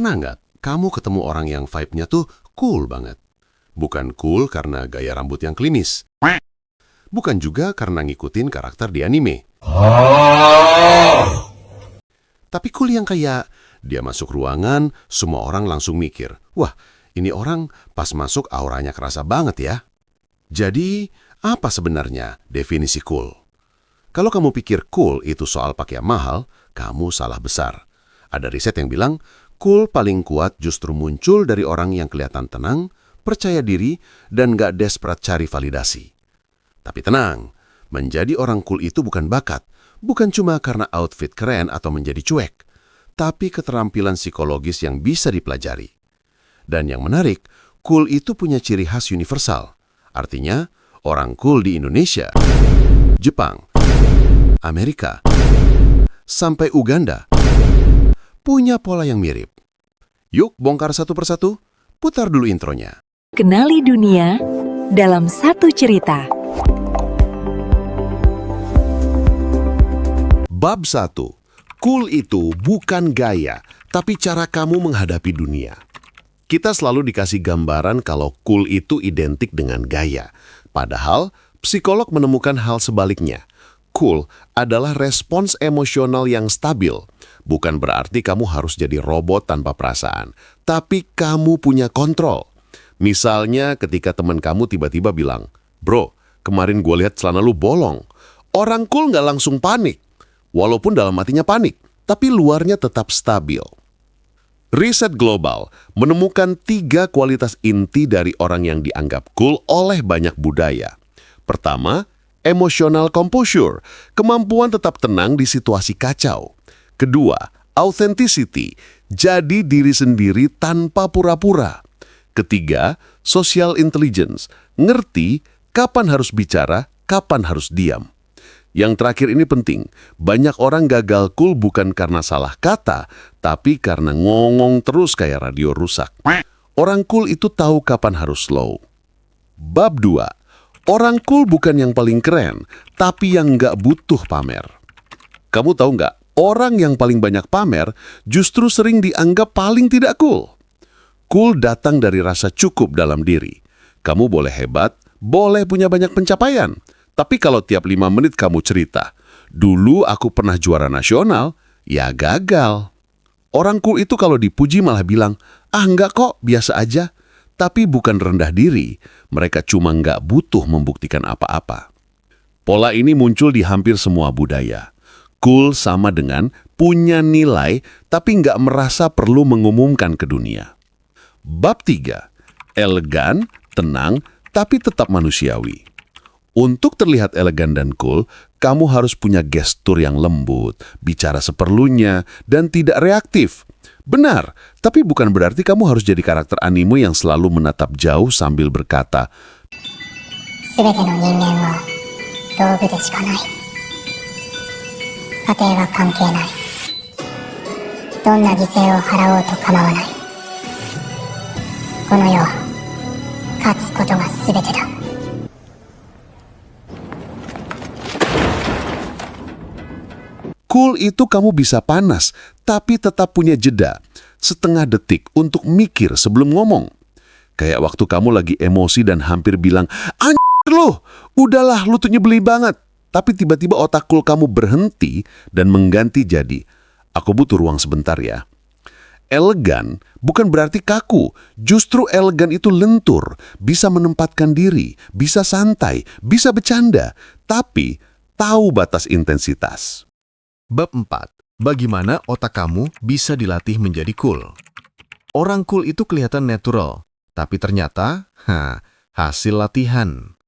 Pernah nggak kamu ketemu orang yang vibe-nya tuh cool banget? Bukan cool karena gaya rambut yang klimis. Bukan juga karena ngikutin karakter di anime. Tapi cool yang kayak dia masuk ruangan, semua orang langsung mikir, wah, ini orang pas masuk auranya kerasa banget ya. Jadi, apa sebenarnya definisi cool? Kalau kamu pikir cool itu soal pakaian mahal, kamu salah besar. Ada riset yang bilang, cool paling kuat justru muncul dari orang yang kelihatan tenang, percaya diri, dan gak desperate cari validasi. Tapi tenang, menjadi orang cool itu bukan bakat, bukan cuma karena outfit keren atau menjadi cuek, tapi keterampilan psikologis yang bisa dipelajari. Dan yang menarik, cool itu punya ciri khas universal. Artinya, orang cool di Indonesia, Jepang, Amerika, sampai Uganda, punya pola yang mirip. Yuk bongkar satu persatu, putar dulu intronya. Kenali dunia dalam satu cerita. Bab 1. Cool itu bukan gaya, tapi cara kamu menghadapi dunia. Kita selalu dikasih gambaran kalau cool itu identik dengan gaya. Padahal, psikolog menemukan hal sebaliknya. Cool adalah respons emosional yang stabil. Bukan berarti kamu harus jadi robot tanpa perasaan, tapi kamu punya kontrol. Misalnya ketika teman kamu tiba-tiba bilang, "Bro, kemarin gue lihat celana lu bolong." Orang cool nggak langsung panik. Walaupun dalam hatinya panik, tapi luarnya tetap stabil. Riset global menemukan 3 kualitas inti dari orang yang dianggap cool oleh banyak budaya. Pertama, emotional composure, kemampuan tetap tenang di situasi kacau. Kedua, authenticity, jadi diri sendiri tanpa pura-pura. Ketiga, social intelligence, ngerti kapan harus bicara, kapan harus diam. Yang terakhir ini penting, banyak orang gagal cool bukan karena salah kata, tapi karena ngomong terus kayak radio rusak. Orang cool itu tahu kapan harus slow. Bab 2. Orang cool bukan yang paling keren, tapi yang nggak butuh pamer. Kamu tahu nggak, orang yang paling banyak pamer justru sering dianggap paling tidak cool. Cool datang dari rasa cukup dalam diri. Kamu boleh hebat, boleh punya banyak pencapaian. Tapi kalau tiap 5 menit kamu cerita, dulu aku pernah juara nasional, ya gagal. Orang cool itu kalau dipuji malah bilang, enggak kok, biasa aja. Tapi bukan rendah diri, mereka cuma nggak butuh membuktikan apa-apa. Pola ini muncul di hampir semua budaya. Cool sama dengan punya nilai, tapi nggak merasa perlu mengumumkan ke dunia. Bab 3. Elegan, tenang, tapi tetap manusiawi. Untuk terlihat elegan dan cool, kamu harus punya gestur yang lembut, bicara seperlunya, dan tidak reaktif. Benar, tapi bukan berarti kamu harus jadi karakter anime yang selalu menatap jauh sambil berkata, "Semete no ningen wa doubu de shika nai. Katei wa kankei nai. Donna gisei o harau to kamawanai. Kono yo wa katsu koto ga subete da." Cool itu kamu bisa panas, tapi tetap punya jeda, setengah detik untuk mikir sebelum ngomong. Kayak waktu kamu lagi emosi dan hampir bilang, "Anjir lo, udahlah lu tuh nyebeli banget." Tapi tiba-tiba otak cool kamu berhenti dan mengganti jadi, "Aku butuh ruang sebentar ya." Elegan bukan berarti kaku, justru elegan itu lentur, bisa menempatkan diri, bisa santai, bisa bercanda, tapi tahu batas intensitas. Bab 4. Bagaimana otak kamu bisa dilatih menjadi cool? Orang cool itu kelihatan natural, tapi ternyata, hasil latihan.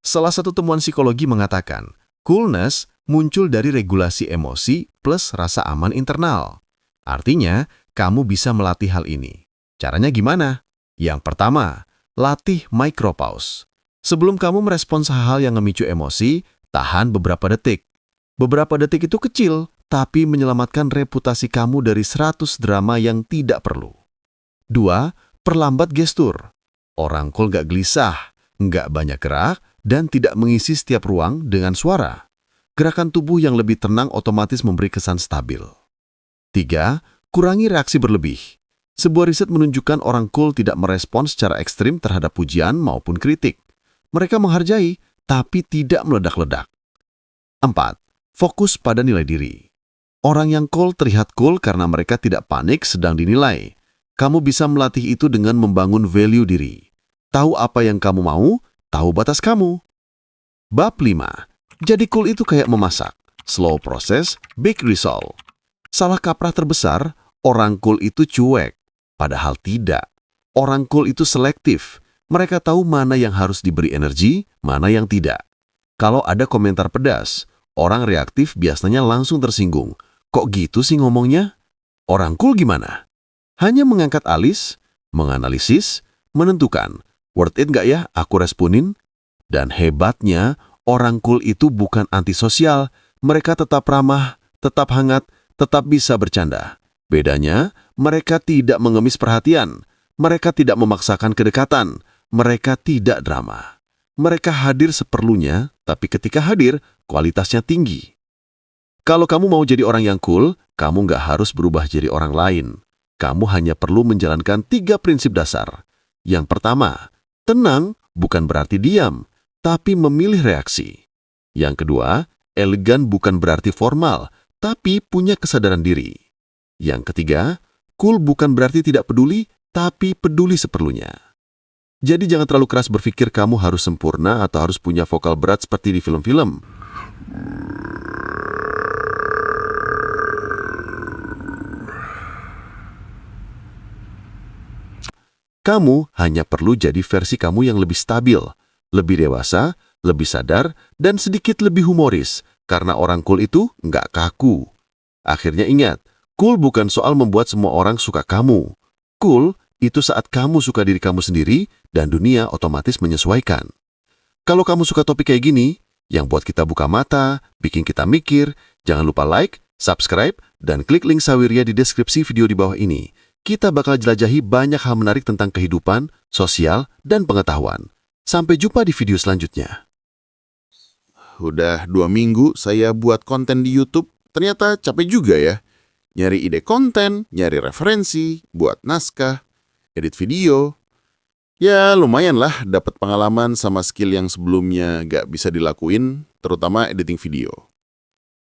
Salah satu temuan psikologi mengatakan, coolness muncul dari regulasi emosi plus rasa aman internal. Artinya, kamu bisa melatih hal ini. Caranya gimana? Yang pertama, latih micropause. Sebelum kamu merespons hal yang memicu emosi, tahan beberapa detik. Beberapa detik itu kecil, tapi menyelamatkan reputasi kamu dari 100 drama yang tidak perlu. 2. Perlambat gestur. Orang cool gak gelisah, gak banyak gerak, dan tidak mengisi setiap ruang dengan suara. Gerakan tubuh yang lebih tenang otomatis memberi kesan stabil. 3. Kurangi reaksi berlebih. Sebuah riset menunjukkan orang cool tidak merespons secara ekstrim terhadap pujian maupun kritik. Mereka menghargai, tapi tidak meledak-ledak. 4. Fokus pada nilai diri. Orang yang cool terlihat cool karena mereka tidak panik sedang dinilai. Kamu bisa melatih itu dengan membangun value diri. Tahu apa yang kamu mau, tahu batas kamu. Bab 5. Jadi cool itu kayak memasak. Slow process, big result. Salah kaprah terbesar, orang cool itu cuek. Padahal tidak. Orang cool itu selektif. Mereka tahu mana yang harus diberi energi, mana yang tidak. Kalau ada komentar pedas, orang reaktif biasanya langsung tersinggung. Kok gitu sih ngomongnya? Orang cool gimana? Hanya mengangkat alis, menganalisis, menentukan. Worth it nggak ya aku responin? Dan hebatnya, orang cool itu bukan antisosial. Mereka tetap ramah, tetap hangat, tetap bisa bercanda. Bedanya, mereka tidak mengemis perhatian. Mereka tidak memaksakan kedekatan. Mereka tidak drama. Mereka hadir seperlunya, tapi ketika hadir, kualitasnya tinggi. Kalau kamu mau jadi orang yang cool, kamu nggak harus berubah jadi orang lain. Kamu hanya perlu menjalankan 3 prinsip dasar. Yang pertama, tenang bukan berarti diam, tapi memilih reaksi. Yang kedua, elegan bukan berarti formal, tapi punya kesadaran diri. Yang ketiga, cool bukan berarti tidak peduli, tapi peduli seperlunya. Jadi jangan terlalu keras berpikir kamu harus sempurna atau harus punya vokal berat seperti di film-film. Kamu hanya perlu jadi versi kamu yang lebih stabil, lebih dewasa, lebih sadar, dan sedikit lebih humoris, karena orang cool itu nggak kaku. Akhirnya ingat, cool bukan soal membuat semua orang suka kamu. Cool itu saat kamu suka diri kamu sendiri dan dunia otomatis menyesuaikan. Kalau kamu suka topik kayak gini, yang buat kita buka mata, bikin kita mikir, jangan lupa like, subscribe, dan klik link Saweria di deskripsi video di bawah ini. Kita bakal jelajahi banyak hal menarik tentang kehidupan, sosial, dan pengetahuan. Sampai jumpa di video selanjutnya. Udah 2 minggu saya buat konten di YouTube, ternyata capek juga ya. Nyari ide konten, nyari referensi, buat naskah, edit video. Ya lumayan lah dapat pengalaman sama skill yang sebelumnya gak bisa dilakuin, terutama editing video.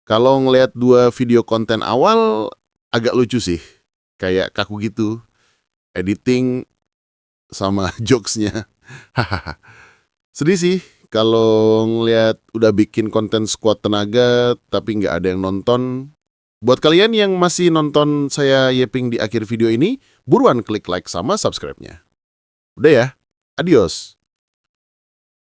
Kalau ngeliat 2 video konten awal, agak lucu sih. Kayak kaku gitu. Editing sama jokesnya. Hahaha. Sedih sih kalau ngeliat udah bikin konten sekuat tenaga tapi nggak ada yang nonton. Buat kalian yang masih nonton saya yeping di akhir video ini, buruan klik like sama subscribe-nya. Udah ya, adios.